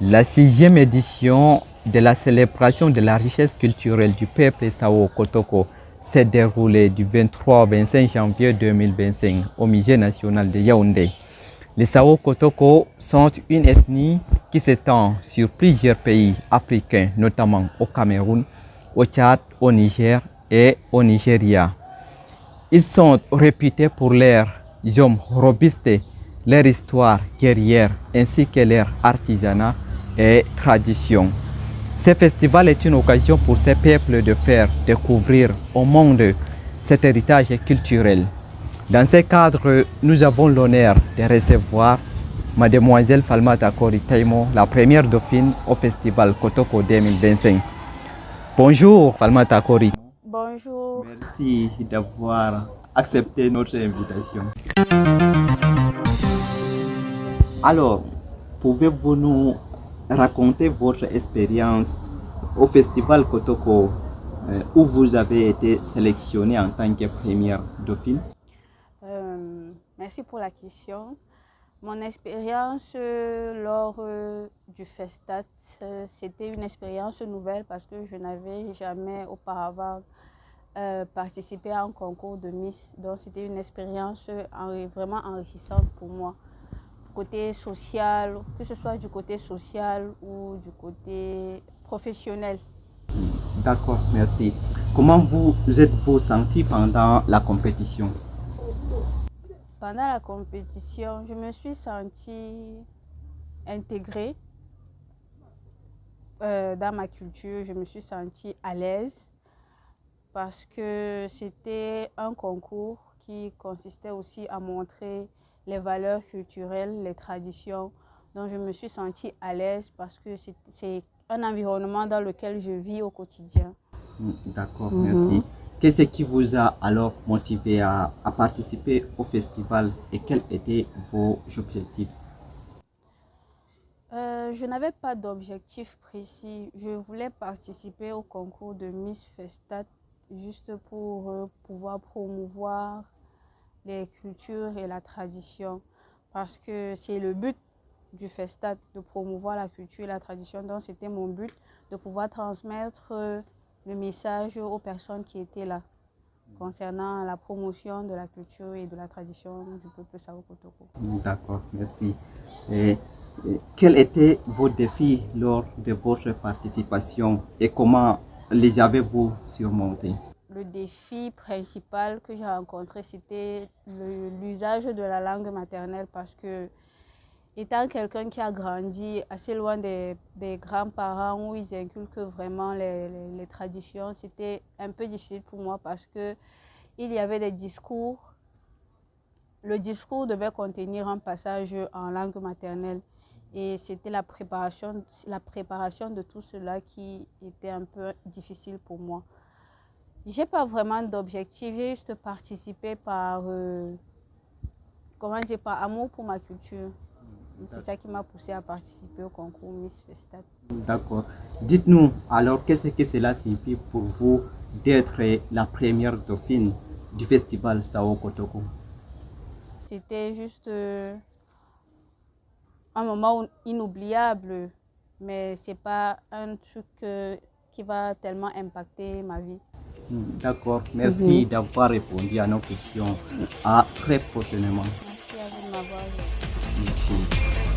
La sixième édition de la célébration de la richesse culturelle du peuple Sao Kotoko s'est déroulée du 23 au 25 janvier 2025 au Musée national de Yaoundé. Les Sao Kotoko sont une ethnie qui s'étend sur plusieurs pays africains, notamment au Cameroun, au Tchad, au Niger et au Nigeria. Ils sont réputés pour leurs hommes robustes, leur histoire guerrière ainsi que leur artisanat et tradition. Ce festival est une occasion pour ces peuples de faire découvrir au monde cet héritage culturel. Dans ce cadre, nous avons l'honneur de recevoir Mademoiselle Falmata Kori Taimo, la première dauphine au festival Kotoko 2025. Bonjour Falmata Kori. Bonjour. Merci d'avoir accepté notre invitation. Alors, pouvez-vous nous raconter votre expérience au festival Kotoko où vous avez été sélectionnée en tant que première dauphine? Merci pour la question. Mon expérience lors du Festat, c'était une expérience nouvelle parce que je n'avais jamais auparavant participé à un concours de Miss. Donc c'était une expérience vraiment enrichissante pour moi. Côté social, que ce soit du côté social ou du côté professionnel. D'accord, merci. Comment vous êtes-vous senti pendant la compétition? Pendant la compétition, je me suis sentie intégrée dans ma culture. Je me suis sentie à l'aise parce que c'était un concours qui consistait aussi à montrer les valeurs culturelles, les traditions. Donc je me suis sentie à l'aise parce que c'est un environnement dans lequel je vis au quotidien. D'accord, merci. Qu'est-ce qui vous a alors motivé à participer au festival et quels étaient vos objectifs? Je n'avais pas d'objectif précis. Je voulais participer au concours de Miss Festat juste pour pouvoir promouvoir les cultures et la tradition. Parce que c'est le but du Festat, de promouvoir la culture et la tradition. Donc c'était mon but de pouvoir transmettre le message aux personnes qui étaient là concernant la promotion de la culture et de la tradition du peuple Sao Kotoko. D'accord, merci. Et quels étaient vos défis lors de votre participation et comment les avez-vous surmontés? Le défi principal que j'ai rencontré, c'était l'usage de la langue maternelle parce que, étant quelqu'un qui a grandi assez loin des grands-parents où ils inculquent vraiment les traditions, c'était un peu difficile pour moi parce qu'il y avait des discours. Le discours devait contenir un passage en langue maternelle et c'était la préparation de tout cela qui était un peu difficile pour moi. Je n'ai pas vraiment d'objectif, j'ai juste participé par amour pour ma culture. C'est ça qui m'a poussé à participer au concours Miss Festat. D'accord. Dites-nous alors qu'est-ce que cela signifie pour vous d'être la première dauphine du festival Sao Kotoko? C'était juste un moment inoubliable, mais ce n'est pas un truc qui va tellement impacter ma vie. D'accord, merci d'avoir répondu à nos questions. À très prochainement. Merci à vous de m'avoir. Merci.